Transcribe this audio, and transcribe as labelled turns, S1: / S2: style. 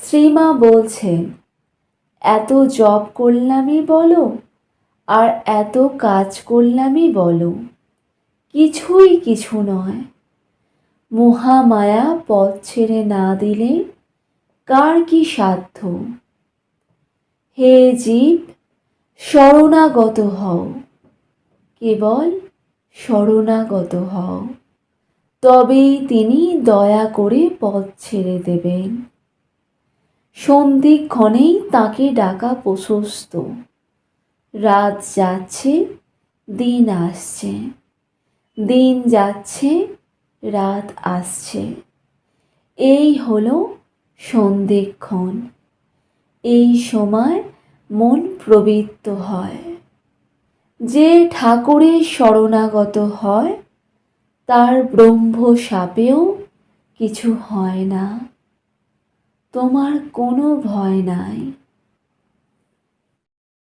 S1: শ্রীমা বলছেন, এত জপ করলামই বলো আর এত কাজ করলামই বলো, কিছুই কিছু নয়। মহামায়া পথ ছেড়ে না দিলে কার কি সাধ্য। হে জীব, শরণাগত হও, কেবল শরণাগত হও, তবেই তিনি দয়া করে পথ ছেড়ে দেবেন। সন্ধিক্ষণেই তাকে ডাকা প্রশস্ত। রাত যাচ্ছে, দিন আসছে, দিন যাচ্ছে, রাত আসছে। এই হলো সন্ধিক্ষণ। এই সময় মন প্রবৃত্ত হয়। যে ঠাকুরের শরণাগত হয় তার ব্রহ্মশাপেও কিছু হয় না। তোমার কোনো ভয় নাই।